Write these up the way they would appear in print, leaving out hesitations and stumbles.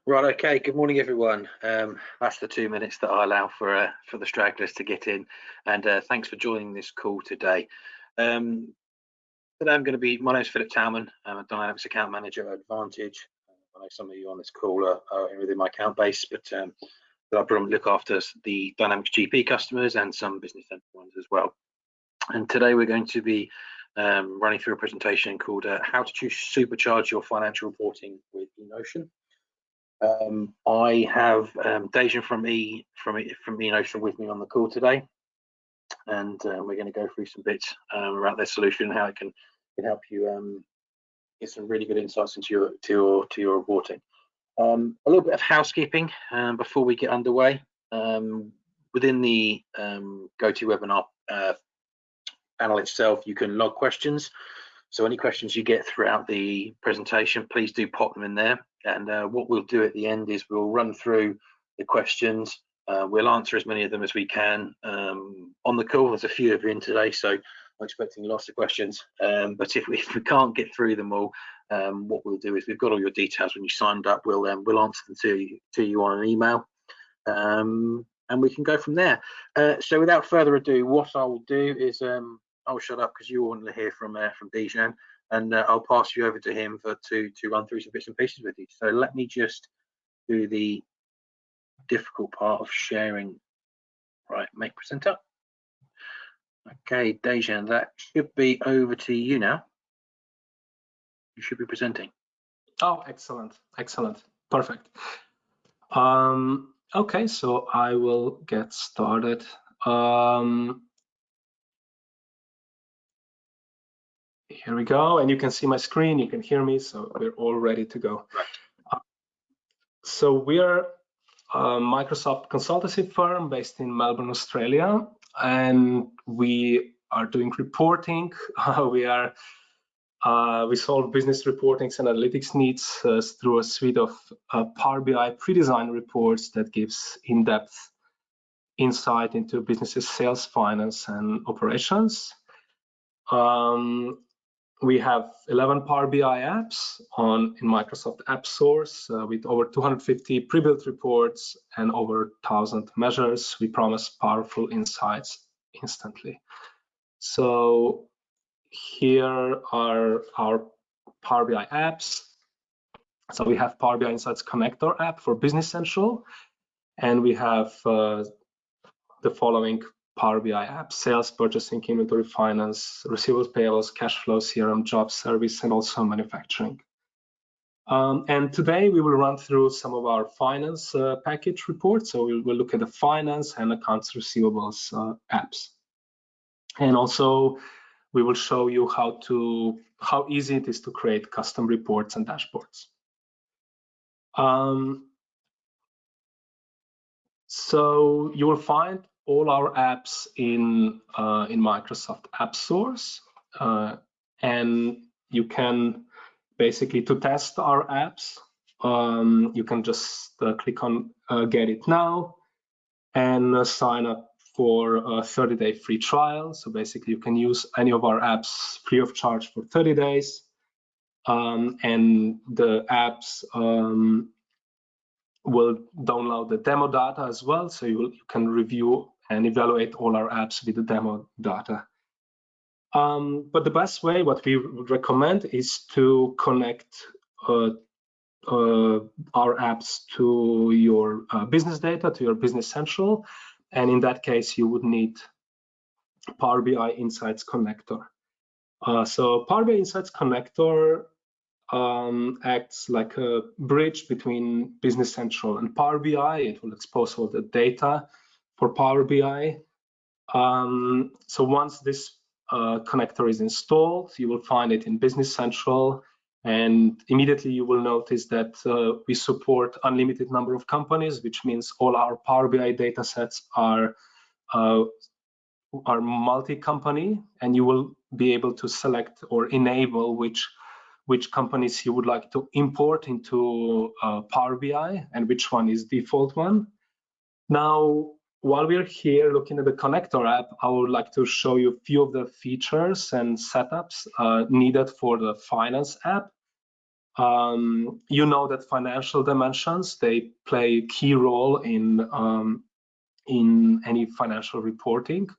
Right, okay. Good morning, everyone. That's the 2 minutes that I allow for the stragglers to get in, and thanks for joining this call today. Um, Today I'm going to be. My name's Philip Towman. I'm a Dynamics account manager at Advantage. I know some of you on this call are within my account base, but I predominantly look after the Dynamics GP customers and some business central ones as well. And today we're going to be running through a presentation called "How to Supercharge Your Financial Reporting with eKnowtion." I have Dejan from eKnowtion with me on the call today, and we're going to go through some bits around their solution and how it can help you get some really good insights into your reporting. A little bit of housekeeping before we get underway. Within the GoToWebinar panel itself, you can log questions. So any questions you get throughout the presentation, please do pop them in there. And what we'll do at the end is we'll run through the questions. We'll answer as many of them as we can on the call. There's a few of you in today, so I'm expecting lots of questions. But if we can't get through them all, what we'll do is we've got all your details when you signed up. We'll answer them to you on an email, and we can go from there. So without further ado, what I'll do is I'll shut up because you want to hear from Dejan, and I'll pass you over to him to run through some bits and pieces with you. So let me just do the difficult part of sharing. Right, make presenter. Okay, Dejan, that should be over to you now. You should be presenting. Oh, excellent, perfect. Okay, so I will get started. Here we go, and you can see my screen, you can hear me, so we're all ready to go. Right. So we are a Microsoft consultancy firm based in Melbourne, Australia, and we are doing reporting. We solve business reporting and analytics needs through a suite of Power BI pre-designed reports that gives in-depth insight into businesses' sales, finance, and operations. We have 11 Power BI apps in Microsoft App Source with over 250 pre-built reports and over 1,000 measures. We promise powerful insights instantly. So here are our Power BI apps. So we have Power BI Insights Connector app for Business Central, and we have the following Power BI apps: sales, purchasing, inventory, finance, receivables, payables, cash flow, CRM, job, service, and also manufacturing. And today we will run through some of our finance package reports. So we'll look at the finance and accounts receivables apps. And also we will show you how easy it is to create custom reports and dashboards. So you will find all our apps in Microsoft App Source, and you can basically, to test our apps, you can just click on Get It Now and sign up for a 30-day free trial. So basically, you can use any of our apps free of charge for 30 days, and the apps will download the demo data as well, so you can review and evaluate all our apps with the demo data. But the best way, what we would recommend, is to connect our apps to your business data, to your Business Central, and in that case, you would need Power BI Insights Connector. So Power BI Insights Connector acts like a bridge between Business Central and Power BI. It will expose all the data for Power BI. So once this connector is installed, you will find it in Business Central, and immediately you will notice that we support unlimited number of companies, which means all our Power BI data sets are multi-company, and you will be able to select or enable which companies you would like to import into Power BI and which one is default one. Now, while we're here looking at the connector app, I would like to show you a few of the features and setups needed for the finance app. You know that financial dimensions, they play a key role in any financial reporting.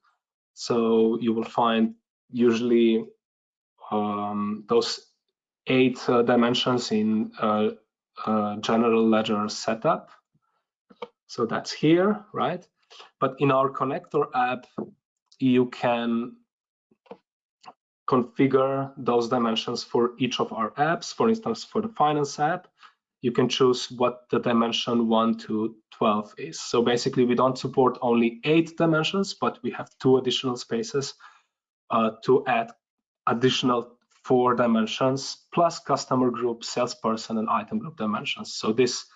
So you will find usually those 8 dimensions in general ledger setup. So that's here, right? But in our connector app, you can configure those dimensions for each of our apps. For instance, for the finance app, you can choose what the dimension 1 to 12 is. So basically, we don't support only 8 dimensions, but we have 2 additional spaces to add additional 4 dimensions, plus customer group, salesperson, and item group dimensions. So this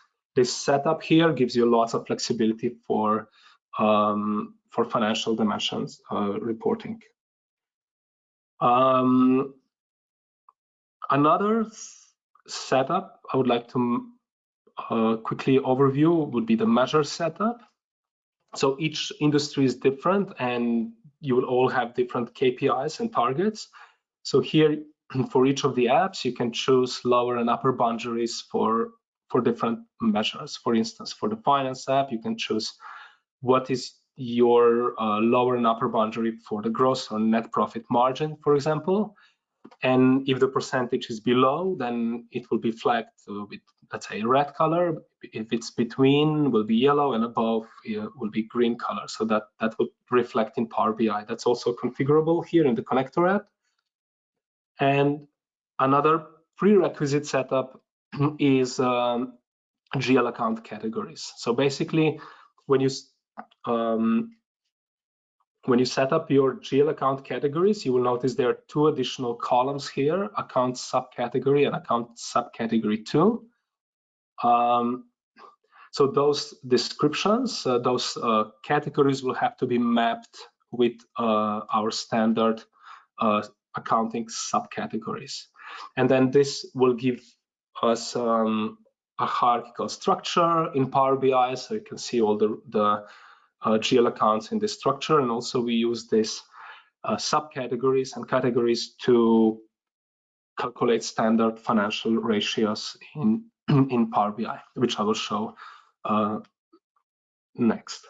setup here gives you lots of flexibility for financial dimensions reporting. Another setup I would like to quickly overview would be the measure setup. So each industry is different, and you will all have different KPIs and targets. So here, for each of the apps, you can choose lower and upper boundaries for different measures. For instance, for the finance app, you can choose what is your lower and upper boundary for the gross or net profit margin, for example. And if the percentage is below, then it will be flagged with, let's say, a red color. If it's between, will be yellow, and above will be green color. So that will reflect in Power BI. That's also configurable here in the connector app. And another prerequisite setup is GL account categories. So basically, when you set up your GL account categories, you will notice there are 2 additional columns here: account subcategory and account subcategory 2. So those descriptions, those categories will have to be mapped with our standard accounting subcategories. And then this will give us a hierarchical structure in Power BI, so you can see all the GL accounts in this structure. And also we use this subcategories and categories to calculate standard financial ratios in Power BI, which I will show next.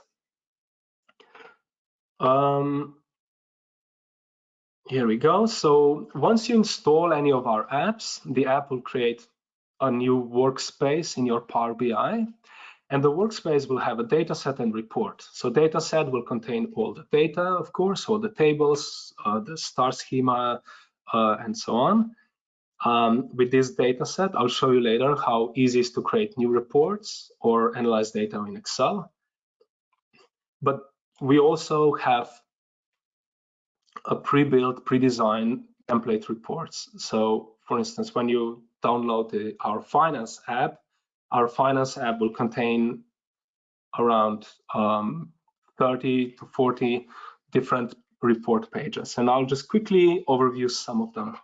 Here we go. So once you install any of our apps, the app will create a new workspace in your Power BI. And the workspace will have a data set and report. So data set will contain all the data, of course, all the tables, the star schema, and so on. With this data set, I'll show you later how easy it is to create new reports or analyze data in Excel. But we also have a pre-built, pre-designed template reports. So for instance, when you download our finance app will contain around 30 to 40 different report pages. And I'll just quickly overview some of them.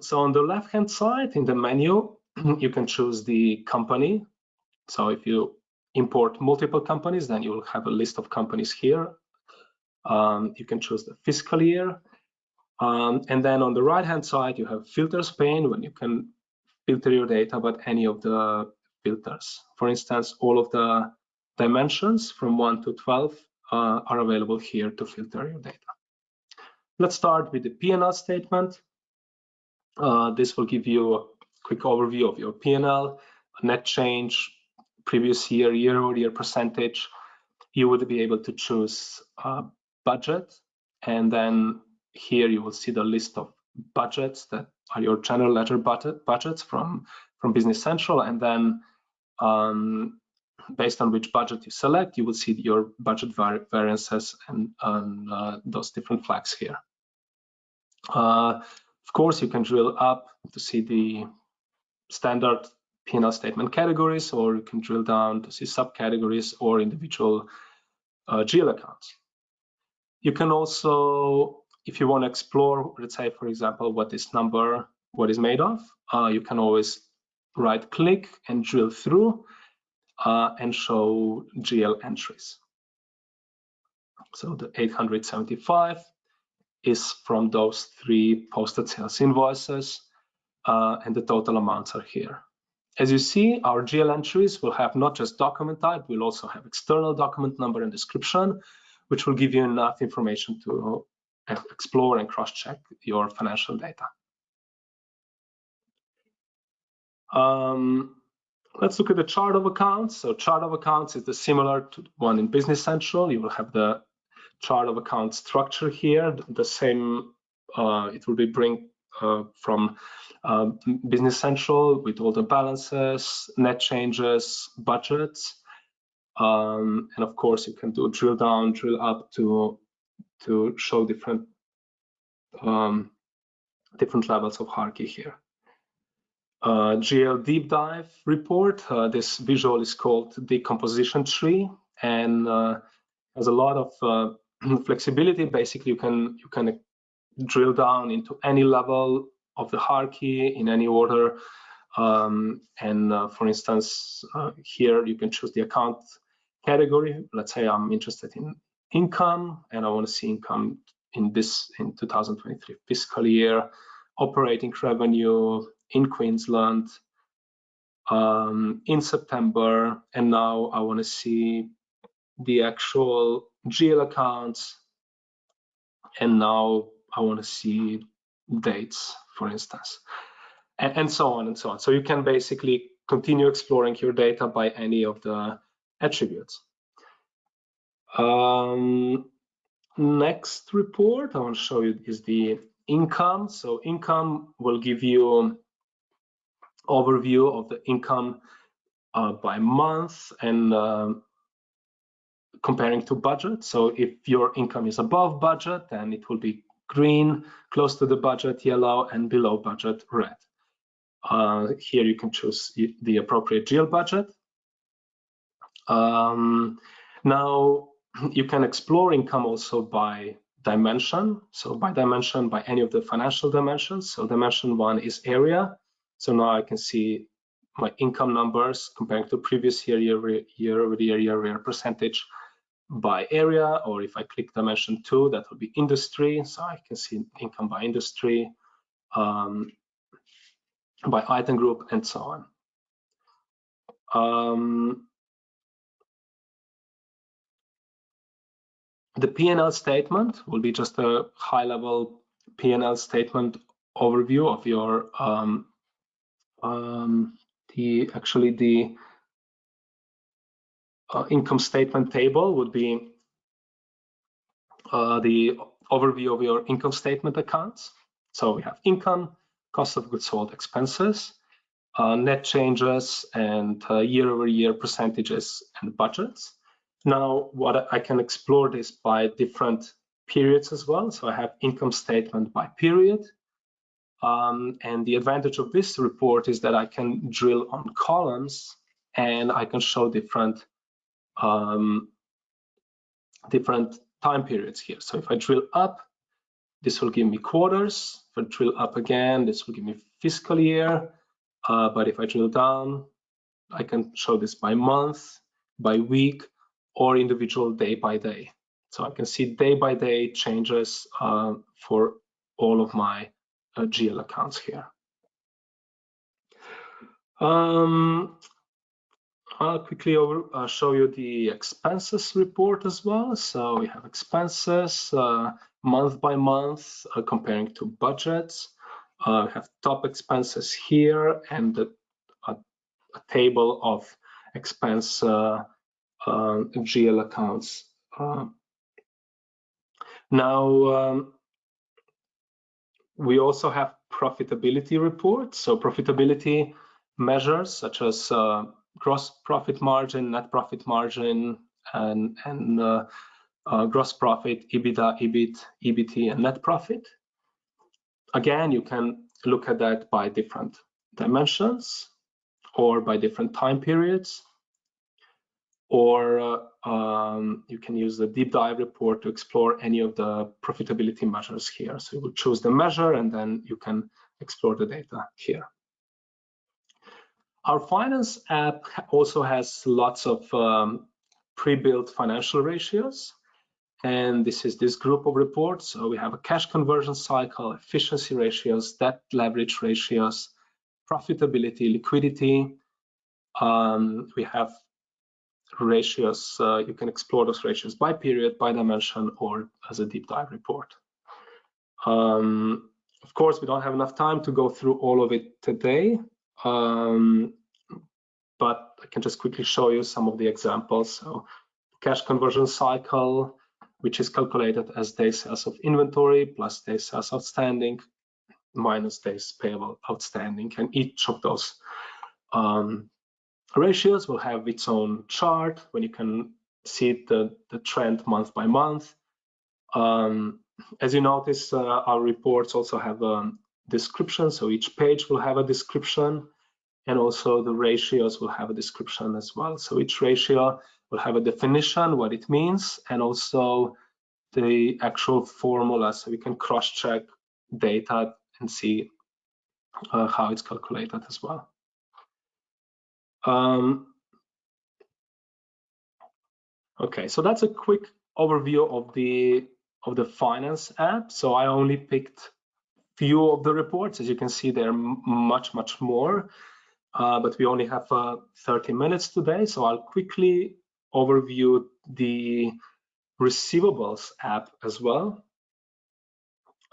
So on the left-hand side in the menu, you can choose the company. So if you import multiple companies, then you will have a list of companies here. You can choose the fiscal year. And then on the right-hand side, you have filters pane when you can filter your data by any of the filters. For instance, all of the dimensions from 1 to 12 are available here to filter your data. Let's start with the P&L statement. This will give you a quick overview of your P&L, net change, previous year, year-over-year percentage. You would be able to choose budget, and then here you will see the list of budgets that are your general ledger budgets from Business Central, and then based on which budget you select, you will see your budget variances and those different flags here. Of course, you can drill up to see the standard P&L statement categories, or you can drill down to see subcategories or individual GL accounts. You can also, if you want to explore, let's say, for example, what this number, what is made of, you can always right-click and drill through and show GL entries. So the 875 is from those 3 posted sales invoices. and the total amounts are here. As you see, our GL entries will have not just document type, we'll also have external document number and description, which will give you enough information to explore and cross-check your financial data. Let's look at the chart of accounts. So chart of accounts is similar to one in Business Central. You will have the chart of accounts structure here. The same, it will be bring from Business Central with all the balances, net changes, budgets, and of course you can do drill down, drill up to show different levels of hierarchy here. GL deep dive report. This visual is called decomposition tree and has a lot of flexibility. Basically, you can drill down into any level of the hierarchy in any order. For instance, here you can choose the account category. Let's say I'm interested in income and I want to see income in 2023 fiscal year, operating revenue in Queensland in September, and now I want to see the actual GL accounts, and now I want to see dates, for instance, and so on and so on. So you can basically continue exploring your data by any of the attributes. Next report I want to show you is the income. So income will give you overview of the income by month and comparing to budget. So if your income is above budget, then it will be green, close to the budget, yellow, and below budget, red. Here you can choose the appropriate GL budget. Now you can explore income also by dimension. So by dimension, by any of the financial dimensions. So dimension 1 is area. So now I can see my income numbers comparing to previous year percentage by area, or if I click dimension 2, that will be industry. So I can see income by industry, by item group, and so on. The P&L statement will be just a high-level P&L statement overview of your the income statement table would be the overview of your income statement accounts. So we have income, cost of goods sold, expenses, net changes, and year-over-year percentages and budgets. Now, what I can explore this by different periods as well. So I have income statement by period. And the advantage of this report is that I can drill on columns and I can show different time periods here. So if I drill up, this will give me quarters. If I drill up again, this will give me fiscal year. But if I drill down, I can show this by month, by week, or individual day by day. So I can see day by day changes for all of my GL accounts here. I'll quickly show you the expenses report as well. So we have expenses month by month comparing to budgets. We have top expenses here and a table of expense GL accounts. Now we also have profitability reports. So profitability measures such as gross profit margin, net profit margin, and gross profit, EBITDA, EBIT, EBT, and net profit. Again, you can look at that by different dimensions or by different time periods, or you can use the deep dive report to explore any of the profitability measures here. So you will choose the measure and then you can explore the data here. Our finance app also has lots of pre-built financial ratios. And this is this group of reports. So we have a cash conversion cycle, efficiency ratios, debt leverage ratios, profitability, liquidity. We have ratios. You can explore those ratios by period, by dimension, or as a deep dive report. Of course, we don't have enough time to go through all of it today, but I can just quickly show you some of the examples. So cash conversion cycle, which is calculated as days sales of inventory plus days sales outstanding minus days payable outstanding, and each of those ratios will have its own chart when you can see the trend month by month. As you notice, our reports also have a description, so each page will have a description, and also the ratios will have a description as well. So each ratio will have a definition, what it means, and also the actual formula, so we can cross-check data and see how it's calculated as well. Okay, so that's a quick overview of the finance app. So I only picked few of the reports. As you can see, there are much more, but we only have 30 minutes today. So I'll quickly overview the receivables app as well.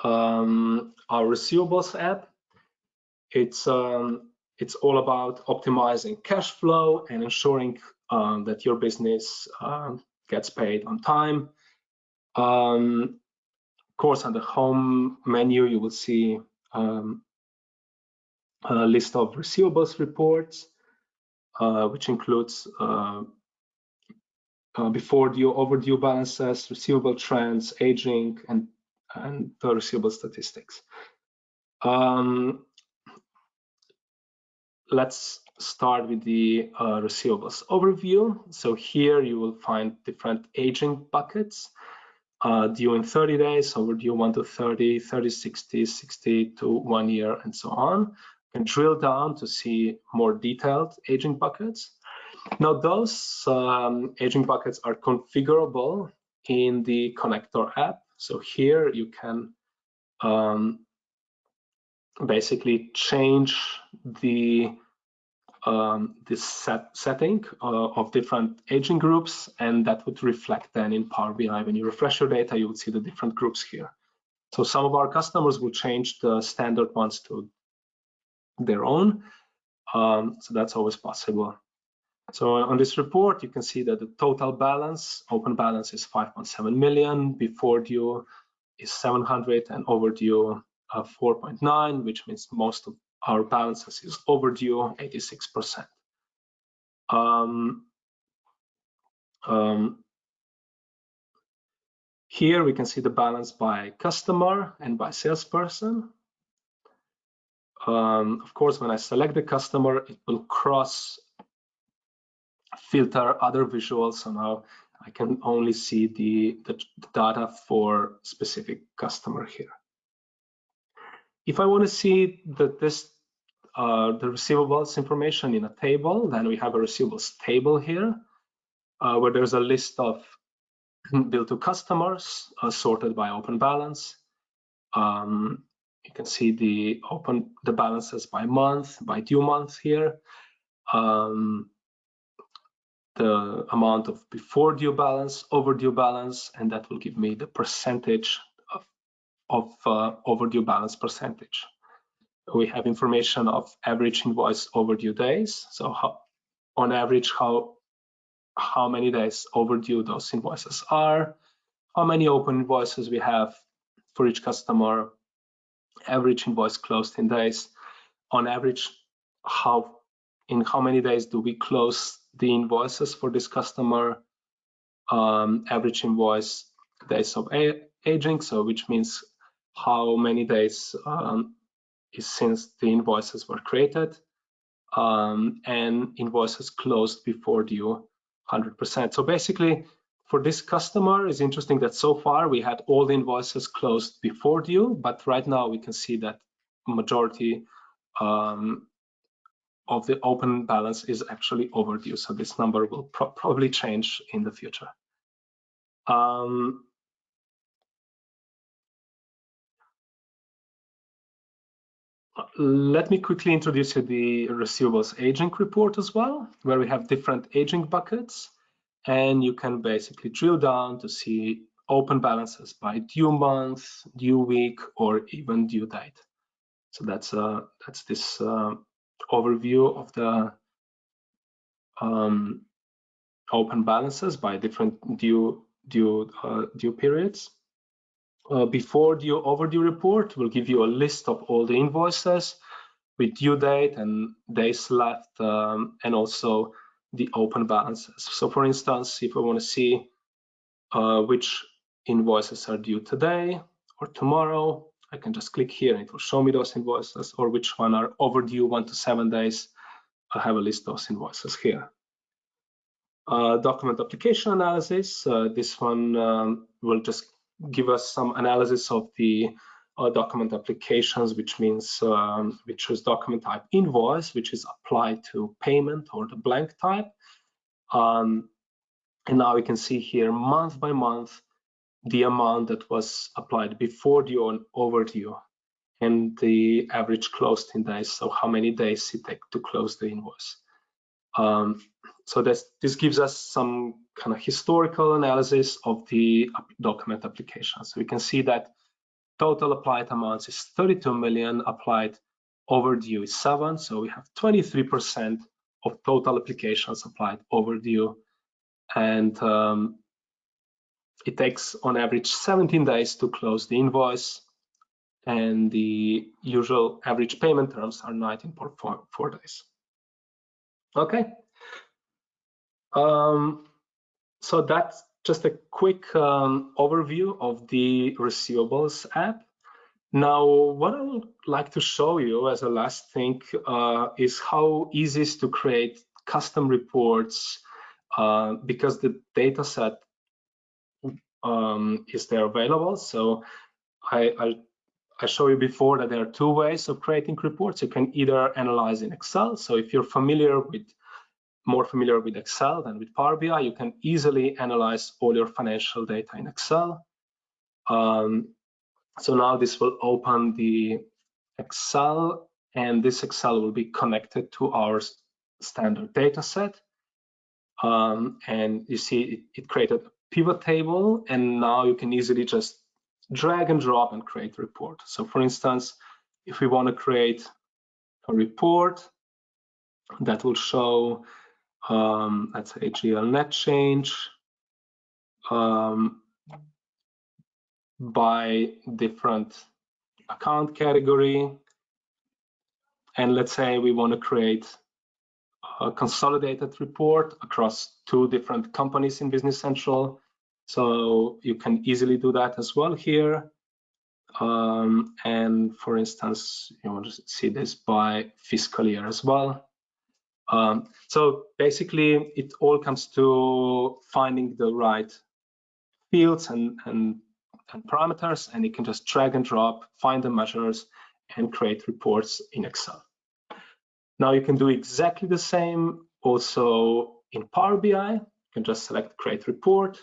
Our receivables app, it's all about optimizing cash flow and ensuring that your business gets paid on time. Of course, on the home menu, you will see a list of receivables reports, which includes before due, overdue balances, receivable trends, aging, and the receivable statistics. Let's start with the receivables overview. So here you will find different aging buckets, due in 30 days, overdue 1 to 30, 30, 60, 60 to 1 year, and so on. You can drill down to see more detailed aging buckets. Now those aging buckets are configurable in the connector app. So here you can basically change the setting of different aging groups, and that would reflect then in Power BI. When you refresh your data, you will see the different groups here. So some of our customers will change the standard ones to their own. So that's always possible. So on this report, you can see that the total balance, open balance is 5.7 million, before due is 700, and overdue 4.9, which means most of our balances is overdue, 86%. Here we can see the balance by customer and by salesperson. Of course, when I select the customer, it will cross filter other visuals, so now I can only see the data for specific customer here. If I want to see the receivables information in a table, then we have a receivables table here, where there's a list of bill to customers sorted by open balance. You can see the balances by month, by due month here. The amount of before due balance, overdue balance, and that will give me the percentage of overdue balance percentage. We have information of average invoice overdue days, so on average how many days overdue those invoices are, how many open invoices we have for each customer, average invoice closed in days, on average in how many days do we close the invoices for this customer, average invoice days of aging, so which means how many days is since the invoices were created, and invoices closed before due 100%. So basically for this customer, it's interesting that so far we had all the invoices closed before due, but right now we can see that majority of the open balance is actually overdue. So this number will probably change in the future. Let me quickly introduce you the receivables aging report as well, where we have different aging buckets, and you can basically drill down to see open balances by due month, due week, or even due date. So that's this overview of the open balances by different due periods. Before due overdue report will give you a list of all the invoices with due date and days left, and also the open balances. So for instance, if I want to see which invoices are due today or tomorrow, I can just click here and it will show me those invoices, or which one are overdue 1 to 7 days. I have a list of those invoices here. Document application analysis. This one will just give us some analysis of the document applications, which means we choose document type invoice, which is applied to payment or the blank type. And now we can see here month by month the amount that was applied before due and overdue, and the average closed in days, so how many days it takes to close the invoice. So this gives us some kind of historical analysis of the document application. So we can see that total applied amounts is 32 million, applied overdue is 7, so we have 23% of total applications applied overdue, and it takes on average 17 days to close the invoice, and the usual average payment terms are 19.4 days. Okay. So that's just a quick overview of the receivables app. Now, what I would like to show you as a last thing is how easy it is to create custom reports, because the data set is there available. So I show you before that there are 2 ways of creating reports. You can either analyze in Excel. So if you're more familiar with Excel than with Power BI, you can easily analyze all your financial data in Excel. So now this will open the Excel, and this Excel will be connected to our standard data set. And you see it created a pivot table, and now you can easily just drag and drop and create a report. So for instance, if we want to create a report that will show, let's say, GL net change by different account category, and let's say we want to create a consolidated report across 2 different companies in Business Central. So you can easily do that as well here. And for instance, you want to see this by fiscal year as well. So basically, it all comes to finding the right fields and parameters, and you can just drag and drop, find the measures, and create reports in Excel. Now you can do exactly the same also in Power BI. You can just select create report.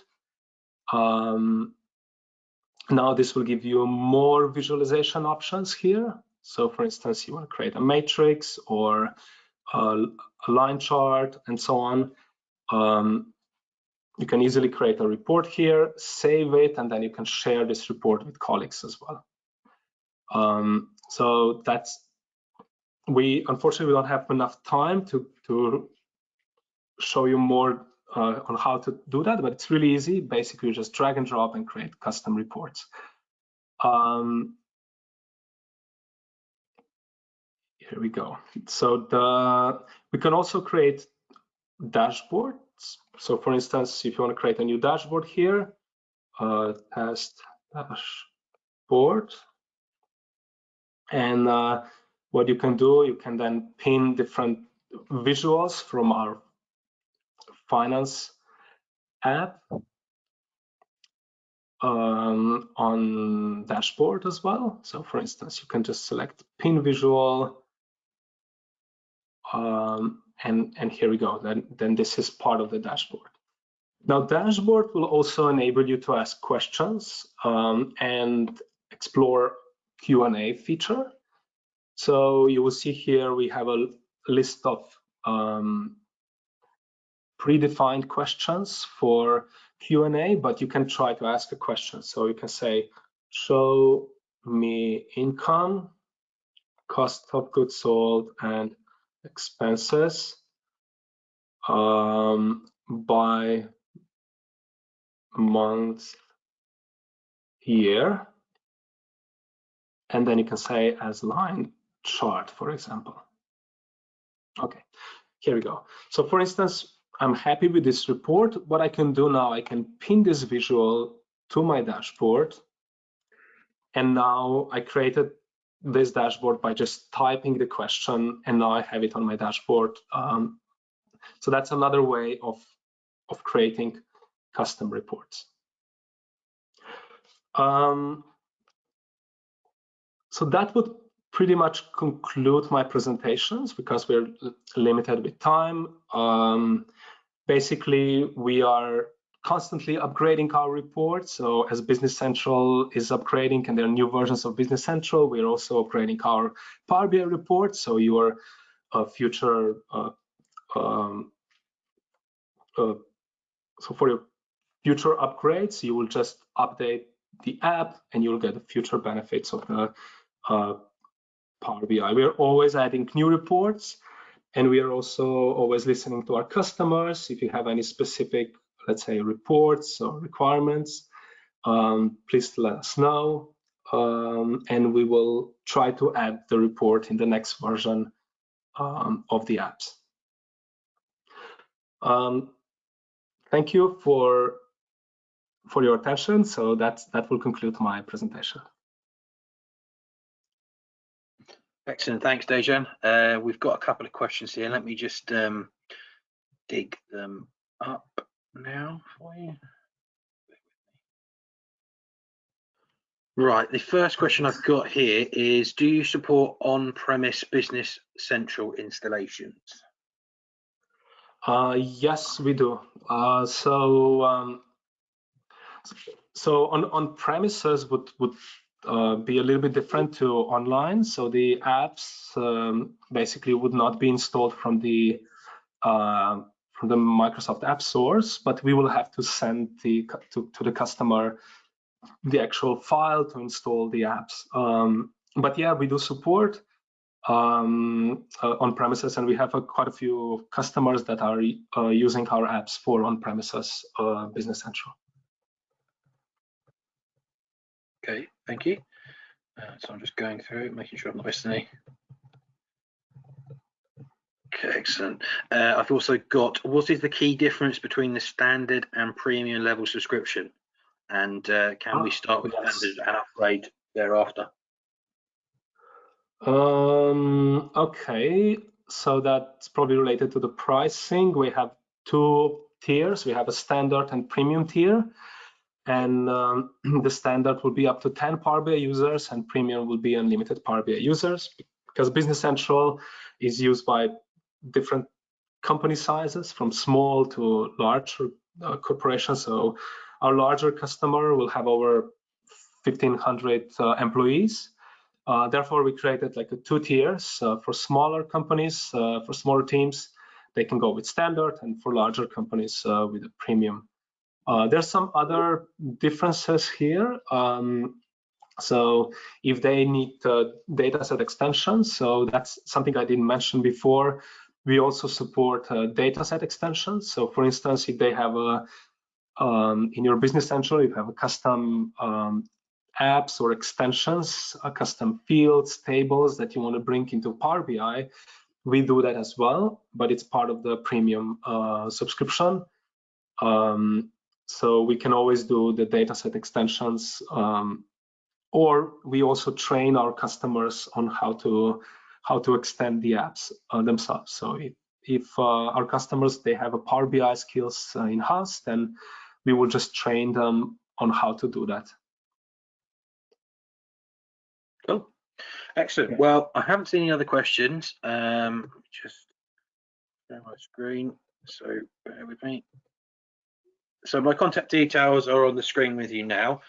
Now this will give you more visualization options here. So for instance, you want to create a matrix or a line chart and so on. You can easily create a report here, save it, and then you can share this report with colleagues as well. So unfortunately, we don't have enough time to show you more on how to do that, but it's really easy. Basically, you just drag and drop and create custom reports. Here we go. So we can also create dashboards. So for instance, if you want to create a new dashboard here, test dashboard, and what you can do, you can then pin different visuals from our finance app on dashboard as well. So for instance, you can just select pin visual, and here we go. Then this is part of the dashboard. Now, dashboard will also enable you to ask questions and explore Q&A feature. So you will see here we have a list of predefined questions for Q&A, but you can try to ask a question. So you can say, show me income, cost of goods sold, and expenses by month, year, and then you can say as line chart, for example. Okay, here we go. So for instance, I'm happy with this report. What I can do now, I can pin this visual to my dashboard. And now I created this dashboard by just typing the question, and now I have it on my dashboard. So that's another way of creating custom reports. So that would pretty much conclude my presentations because we're limited with time. Basically, we are constantly upgrading our reports. So as Business Central is upgrading and there are new versions of Business Central, we're also upgrading our Power BI reports. So your future, so for your future upgrades, you will just update the app and you'll get the future benefits of the Power BI. We are always adding new reports, and we are also always listening to our customers. If you have any specific, let's say, reports or requirements, please let us know, and we will try to add the report in the next version of the apps. Thank you for your attention. So that will conclude my presentation. Excellent, thanks, Dejan. We've got a couple of questions here. Let me just dig them up now for you. Right, the first question I've got here is, do you support on-premise Business Central installations? Yes, we do. So on premises would be a little bit different to online. So the apps basically would not be installed from the Microsoft App Source, but we will have to send to the customer the actual file to install the apps. But yeah, we do support on premises, and we have quite a few customers that are using our apps for on premises Business Central. Okay, thank you. So I'm just going through, making sure I'm not missing any. Okay, excellent. I've also got, what is the key difference between the standard and premium level subscription? And can we start with standard and upgrade thereafter? Okay, so that's probably related to the pricing. We have two tiers. We have a standard and premium tier. And the standard will be up to 10 Power BI users, and premium will be unlimited Power BI users, because Business Central is used by different company sizes, from small to large corporations. So our larger customer will have over 1,500 employees. Therefore, we created like two tiers. For smaller companies, for smaller teams, they can go with standard, and for larger companies with a premium. There's some other differences here. So if they need dataset extensions, so that's something I didn't mention before. We also support dataset extensions. So for instance, if they have in your Business Central, if you have a custom apps or extensions, custom fields, tables that you want to bring into Power BI, we do that as well, but it's part of the premium subscription. So we can always do the dataset extensions, or we also train our customers on how to extend the apps themselves. So if our customers, they have a Power BI skills in-house, then we will just train them on how to do that. Cool, excellent. Okay. Well, I haven't seen any other questions. Just share my screen, so bear with me. So my contact details are on the screen with you now.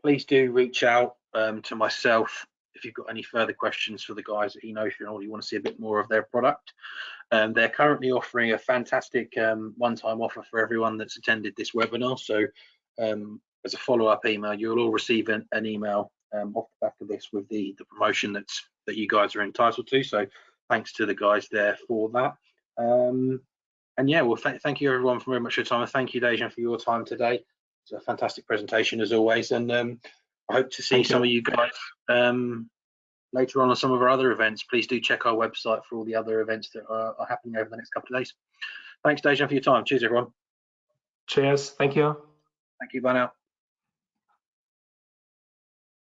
Please do reach out to myself if you've got any further questions for the guys at eKnowtion, or you want to see a bit more of their product. They're currently offering a fantastic one-time offer for everyone that's attended this webinar. So as a follow-up email, you'll all receive an email off the back of this with the promotion that you guys are entitled to. So thanks to the guys there for that. And yeah, well, thank you everyone very much for your time, and thank you, Dejan, for your time today. It's a fantastic presentation as always, and I hope to see some of you guys later on some of our other events. Please do check our website for all the other events that are happening over the next couple of days. Thanks, Dejan, for your time. Cheers, everyone. Cheers. Thank you. Thank you. Bye now.